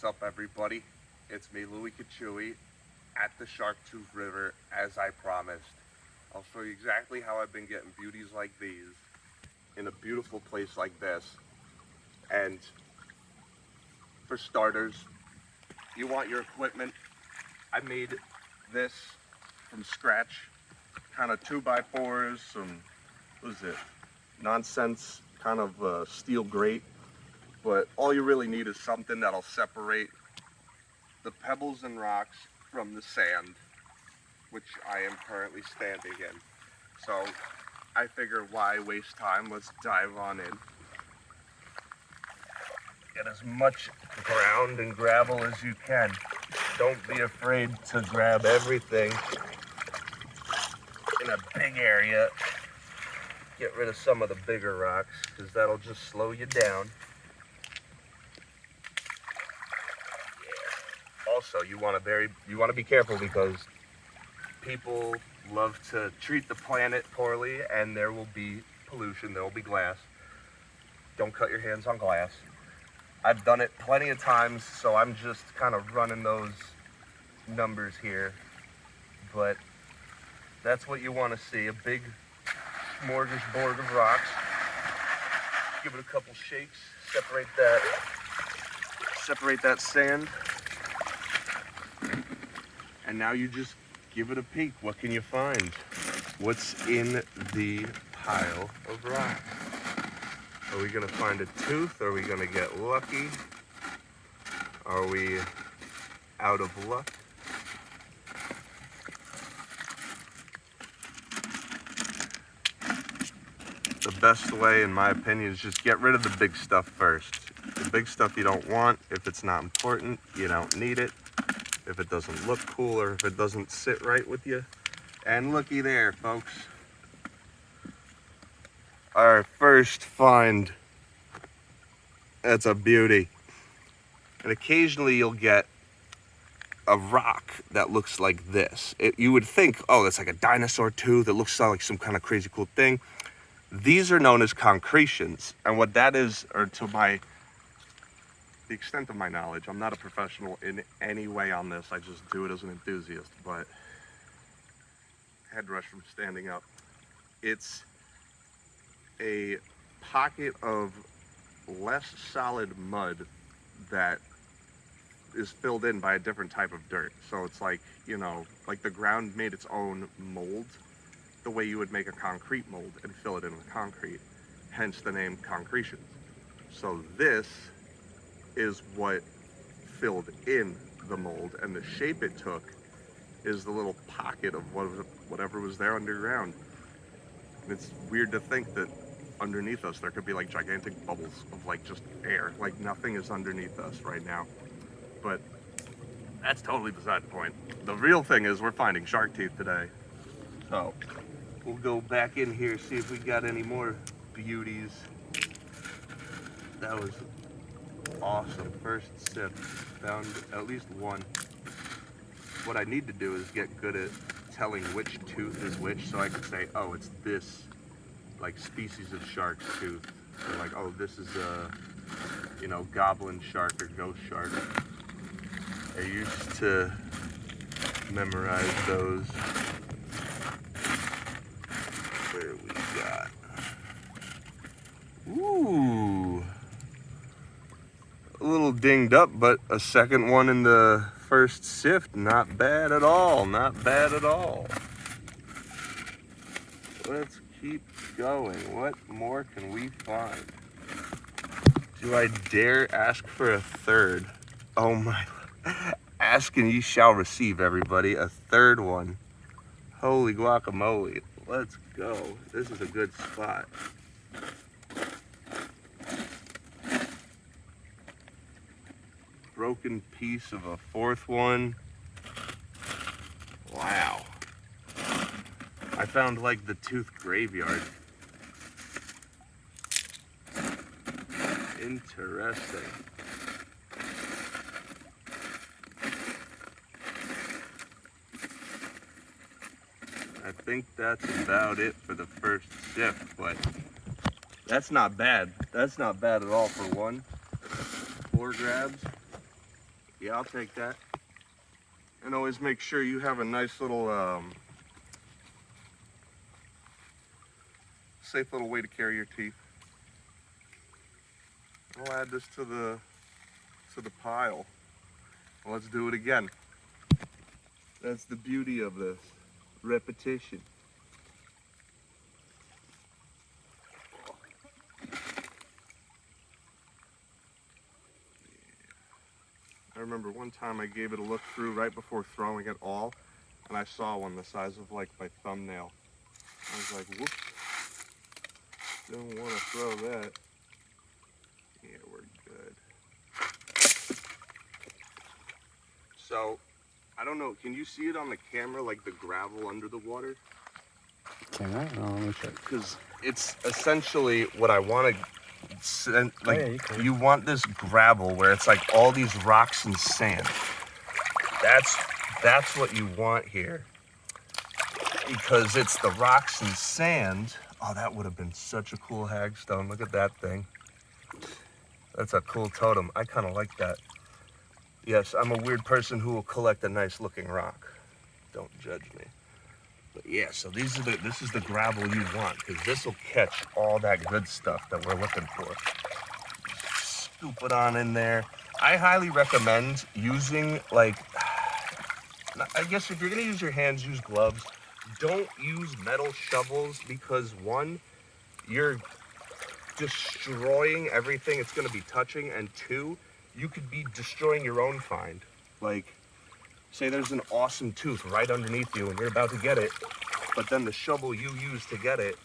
What's up, everybody? It's me, Louie Kachui, at the Sharktooth River, as I promised. I'll show you exactly how I've been getting beauties like these in a beautiful place like this. And for starters, you want your equipment. I made this from scratch, kind of 2x4s, some, what is it, nonsense kind of steel grate. But all you really need is something that'll separate the pebbles and rocks from the sand, which I am currently standing in. So I figure, why waste time? Let's dive on in. Get as much ground and gravel as you can. Don't be afraid to grab everything in a big area. Get rid of some of the bigger rocks, because that'll just slow you down. Also, you want to be careful, because people love to treat the planet poorly, and there will be pollution, there will be glass. Don't cut your hands on glass. I've done it plenty of times, so I'm just kind of running those numbers here. But that's what you want to see, a big smorgasbord of rocks. Give it a couple shakes, separate that sand. And now you just give it a peek. What can you find? What's in the pile of rocks? Are we gonna find a tooth? Are we gonna get lucky? Are we out of luck? The best way, in my opinion, is just get rid of the big stuff first. The big stuff you don't want. If it's not important, you don't need it. If it doesn't look cool, or if it doesn't sit right with you. And looky there, folks. Our first find. That's a beauty. And occasionally you'll get a rock that looks like this. You would think, oh, that's like a dinosaur tooth. It looks like some kind of crazy cool thing. These are known as concretions. And what that is, or to the extent of my knowledge, I'm not a professional in any way on this. I just do it as an enthusiast, but head rush from standing up. It's a pocket of less solid mud that is filled in by a different type of dirt. So it's like, you know, like the ground made its own mold, the way you would make a concrete mold and fill it in with concrete, hence the name concretions. So this is what filled in the mold, and the shape it took is the little pocket of whatever was there underground. And it's weird to think that underneath us there could be like gigantic bubbles of like just air, like nothing is underneath us right now. But that's totally beside the point. The real thing is we're finding shark teeth today. So we'll go back in here, see if we got any more beauties. That was awesome. First sip, found at least one. What I need to do is get good at telling which tooth is which, so I can say, oh, it's this like species of shark's tooth. So like, oh, this is a, you know, goblin shark or ghost shark. I used to memorize those. Where we got? Ooh. A little dinged up, but a second one in the first sift. Not bad at all. Not bad at all. Let's keep going. What more can we find? Do I dare ask for a third? Oh my. Ask and ye shall receive, everybody. A third one. Holy guacamole. Let's go. This is a good spot. Broken piece of a fourth one. Wow. I found like the tooth graveyard. Interesting. I think that's about it for the first sift, but that's not bad. That's not bad at all for one. 4 grabs. Yeah, I'll take that. And always make sure you have a nice little, safe little way to carry your teeth. I'll add this to the pile. Let's do it again. That's the beauty of this. Repetition. I remember one time I gave it a look through right before throwing it all, and I saw one the size of like my thumbnail. I was like, whoops. Don't want to throw that. Yeah, we're good. So, I don't know, can you see it on the camera, like the gravel under the water? Can I? No, let me check. Because it's essentially what I want to send, like, you want this gravel where it's like all these rocks and sand. That's what you want here. Because it's the rocks and sand. Oh, that would have been such a cool hagstone. Look at that thing. That's a cool totem. I kind of like that. Yes, I'm a weird person who will collect a nice looking rock. Don't judge me. But yeah, so this is the gravel you want, because this will catch all that good stuff that we're looking for. Scoop it on in there. I highly recommend using, like, I guess if you're gonna use your hands, use gloves. Don't use metal shovels, because one, you're destroying everything it's gonna be touching, and two, you could be destroying your own find. Like, say there's an awesome tooth right underneath you and you're about to get it, but then the shovel you use to get it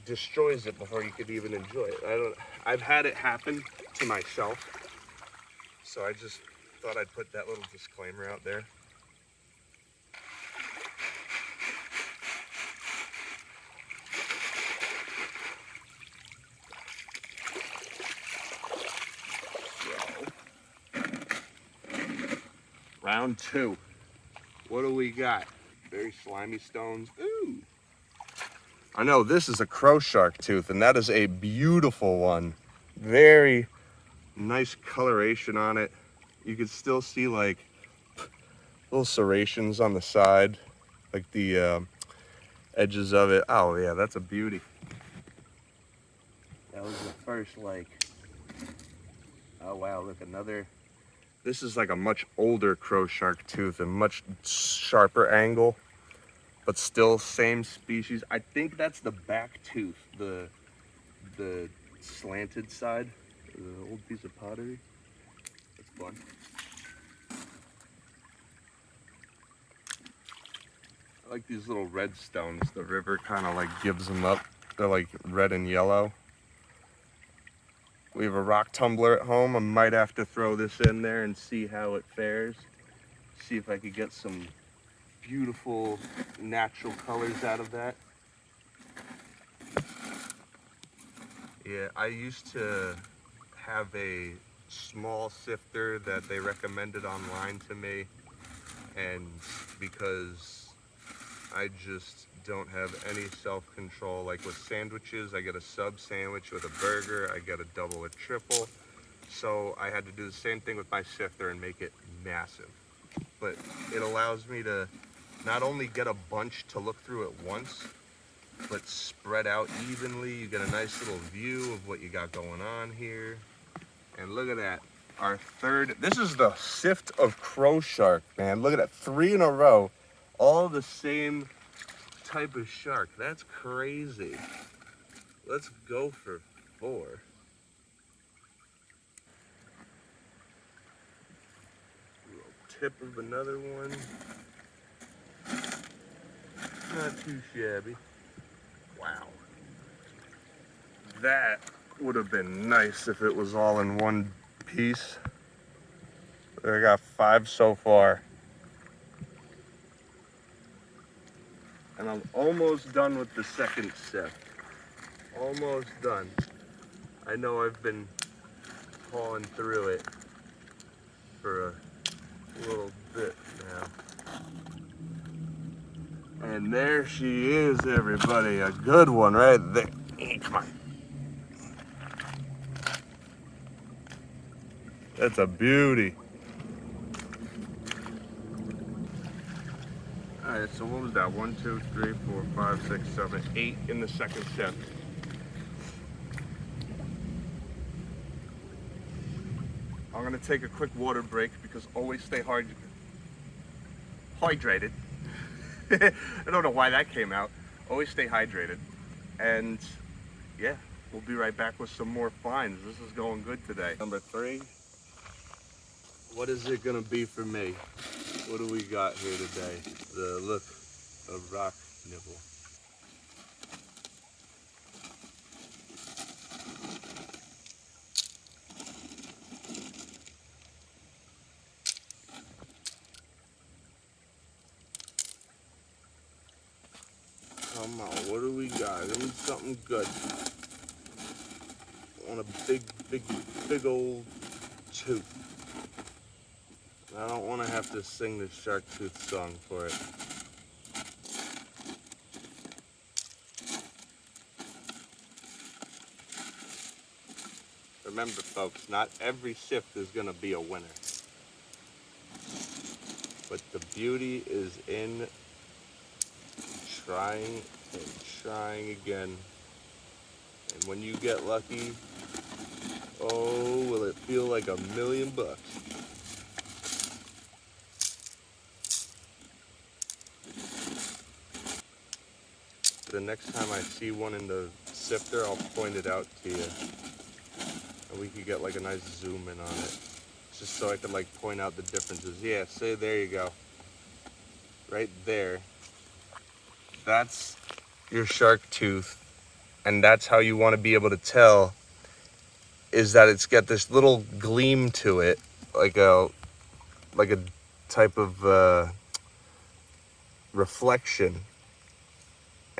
destroys it before you could even enjoy it. I've had it happen to myself, so I just thought I'd put that little disclaimer out there. Round two. What do we got? Very slimy stones. Ooh. I know this is a crow shark tooth, and that is a beautiful one. Very nice coloration on it. You can still see like little serrations on the side, like the edges of it. Oh yeah, that's a beauty. That was the first, like, oh wow, look, another. This is like a much older crow shark tooth and much sharper angle, but still same species. I think that's the back tooth, the slanted side, the old piece of pottery. That's fun. I like these little red stones. The river kind of like gives them up. They're like red and yellow. We have a rock tumbler at home. I might have to throw this in there and see how it fares. See if I could get some beautiful natural colors out of that. Yeah, I used to have a small sifter that they recommended online to me, and because I just don't have any self-control, like with sandwiches, I get a sub sandwich with a burger, I get a double or triple, so I had to do the same thing with my sifter and make it massive. But it allows me to not only get a bunch to look through at once, but spread out evenly. You get a nice little view of what you got going on here. And look at that, our third, this is the sift of crow shark, man. Look at that, 3 in a row, all the same type of shark. That's crazy. Let's go for 4. Little tip of another one. Not too shabby. Wow. That would have been nice if it was all in one piece. I got 5 so far. And I'm almost done with the second sift. Almost done. I know I've been pawing through it for a little bit now. And there she is, everybody. A good one right there. Come on. That's a beauty. All right, so what was that? 1, 2, 3, 4, 5, 6, 7, 8 in the second sift. I'm gonna take a quick water break because always stay hydrated. I don't know why that came out. Always stay hydrated. And yeah, we'll be right back with some more finds. This is going good today. Number 3. What is it gonna be for me? What do we got here today? The look of rock nibble. Come on, what do we got? Give me something good. I want a big old tooth. I don't want to have to sing the shark tooth song for it. Remember, folks, not every sift is going to be a winner. But the beauty is in trying and trying again. And when you get lucky, oh, will it feel like $1,000,000 bucks. The next time I see one in the sifter, I'll point it out to you. And we could get like a nice zoom in on it. Just so I could like point out the differences. Yeah, say there you go. Right there. That's your shark tooth. And that's how you want to be able to tell, is that it's got this little gleam to it, like a type of reflection.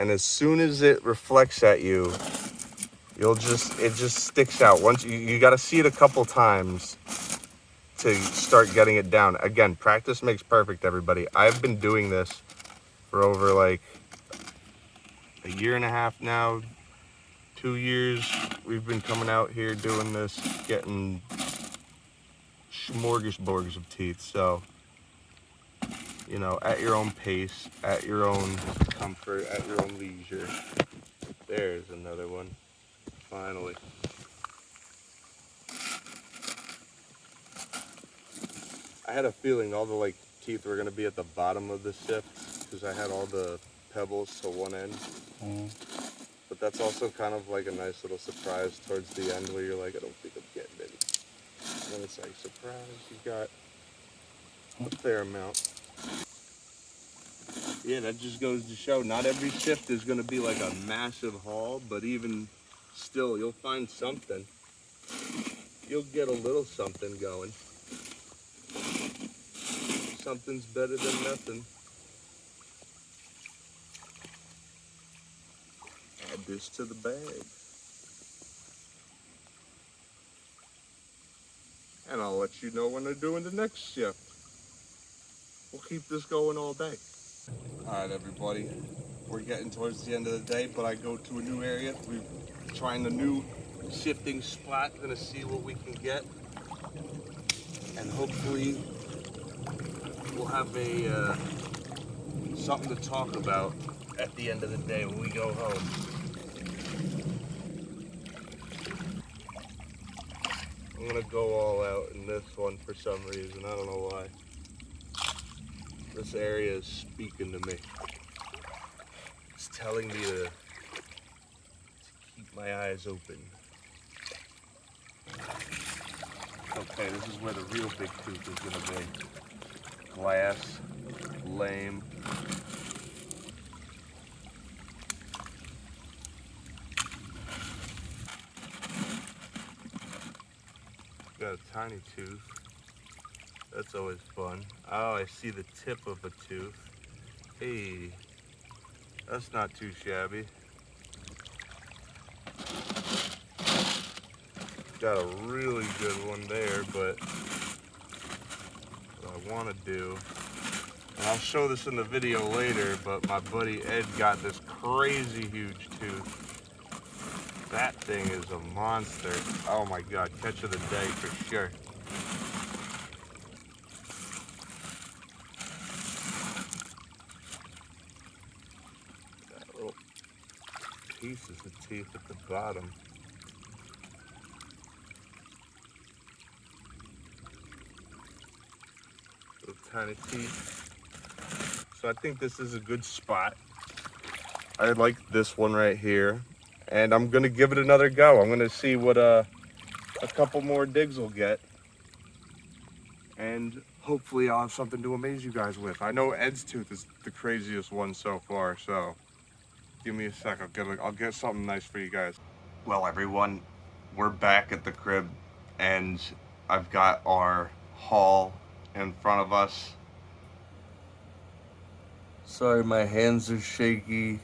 And as soon as it reflects at you, it just sticks out. Once you got to see it a couple times to start getting it down. Again, practice makes perfect, everybody. I've been doing this for over like a year and a half now, 2 years. We've been coming out here doing this, getting smorgasbords of teeth. So, you know, at your own pace, at your own comfort, at your own leisure. There's another one, finally. I had a feeling all the like teeth were gonna be at the bottom of the sift because I had all the pebbles to one end. But that's also kind of like a nice little surprise towards the end where you're like, I don't think I'm getting any. And then it's like, surprise, you got a fair amount. Yeah, that just goes to show not every sift is gonna be like a massive haul, but even still, you'll find something. You'll get a little something going. Something's better than nothing. Add this to the bag. And I'll let you know when they're doing the next shift. We'll keep this going all day. All right, everybody. We're getting towards the end of the day, but I go to a new area. We're trying a new sifting spot. Gonna see what we can get. And hopefully we'll have a something to talk about at the end of the day when we go home. I'm gonna go all out in this one for some reason. I don't know why. This area is speaking to me. It's telling me to keep my eyes open. Okay, this is where the real big tooth is gonna be. Glass, lame. Got a tiny tooth. That's always fun. Oh, I see the tip of a tooth. Hey, that's not too shabby. Got a really good one there, but what I want to do, and I'll show this in the video later, but my buddy Ed got this crazy huge tooth. That thing is a monster. Oh my God, catch of the day for sure. pieces of teeth at the bottom. Little tiny teeth. So I think this is a good spot. I like this one right here. And I'm gonna give it another go. I'm gonna see what a couple more digs will get. And hopefully I'll have something to amaze you guys with. I know Ed's tooth is the craziest one so far, so give me a sec. I'll get something nice for you guys. Well, everyone, we're back at the crib, and I've got our haul in front of us. Sorry, my hands are shaky.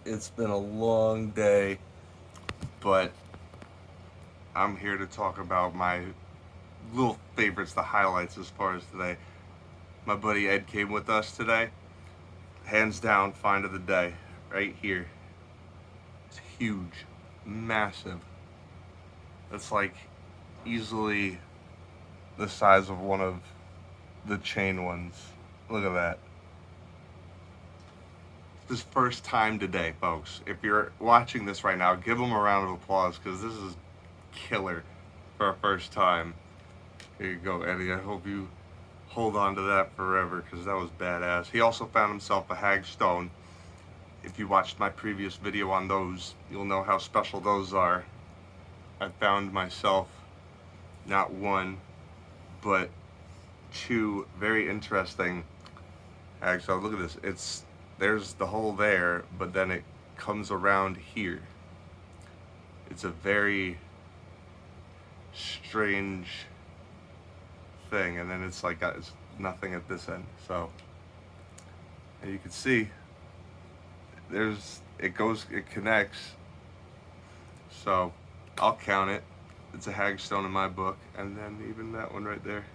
It's been a long day, but I'm here to talk about my little favorites, the highlights as far as today. My buddy Ed came with us today. Hands down, find of the day, right here. It's huge, massive. It's like easily the size of one of the chain ones. Look at that. This first time today, folks. If you're watching this right now, give them a round of applause, because this is killer for our first time. Here you go, Eddie. I hope you hold on to that forever, because that was badass. He also found himself a hagstone. If you watched my previous video on those, you'll know how special those are. I found myself not one, but two very interesting hags. So look at this. There's the hole there, but then it comes around here. It's a very strange thing, and then it's like it's nothing at this end. So, and you can see it connects. So I'll count it. It's a hagstone in my book, and then even that one right there.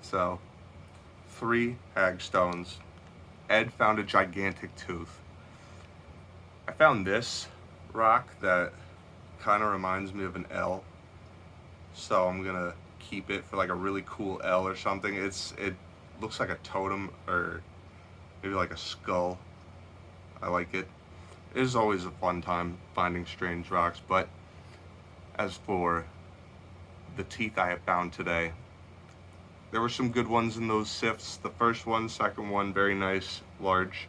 So 3 hagstones. Ed found a gigantic tooth. I found this rock that kind of reminds me of an L, so I'm gonna keep it for like a really cool L or something. It looks like a totem, or maybe like a skull. I like it. It is always a fun time finding strange rocks. But as for the teeth I have found today, there were some good ones in those sifts. The first one, second one, very nice, large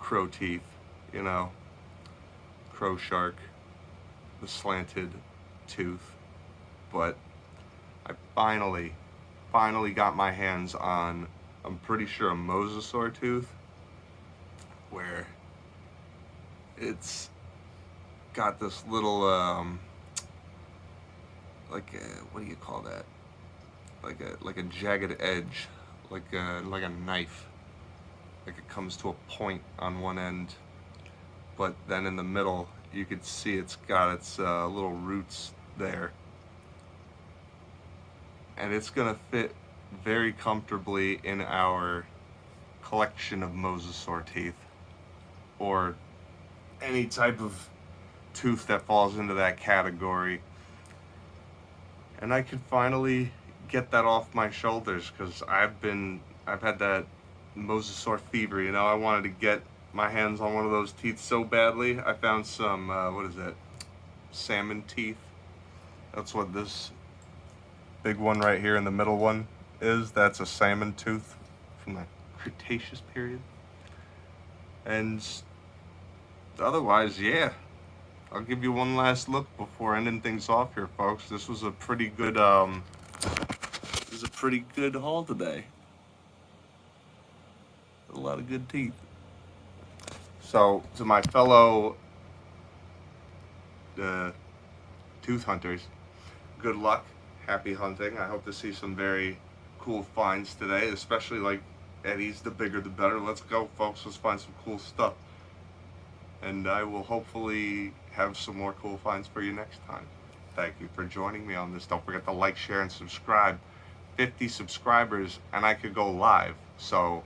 crow teeth, you know, crow shark, the slanted tooth. But I finally got my hands on, I'm pretty sure, a mosasaur tooth, where it's got this little, what do you call that? Like a jagged edge, like a knife. Like it comes to a point on one end, but then in the middle you could see it's got its little roots there, and it's gonna fit very comfortably in our collection of mosasaur teeth, or any type of tooth that falls into that category. And I can finally get that off my shoulders, because I've had that mosasaur fever, you know. I wanted to get my hands on one of those teeth so badly. I found some what is it, salmon teeth. That's what this big one right here in the middle one is. That's a salmon tooth from the Cretaceous period. And otherwise, yeah, I'll give you one last look before ending things off here, folks. This was a pretty good haul today. A lot of good teeth. So to my fellow tooth hunters, good luck, happy hunting. I hope to see some very cool finds today, especially like Eddie's. The bigger the better. Let's go, folks. Let's find some cool stuff. And I will hopefully have some more cool finds for you next time. Thank you for joining me on this. Don't forget to like, share, and subscribe. 50 subscribers and I could go live. So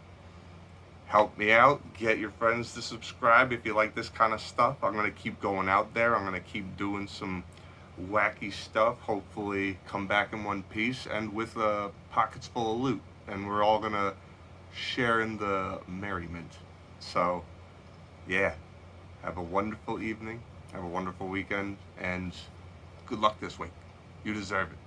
help me out. Get your friends to subscribe if you like this kind of stuff. I'm going to keep going out there. I'm going to keep doing some wacky stuff. Hopefully come back in one piece and with pockets full of loot. And we're all going to share in the merriment. So, yeah. Have a wonderful evening. Have a wonderful weekend. And good luck this week. You deserve it.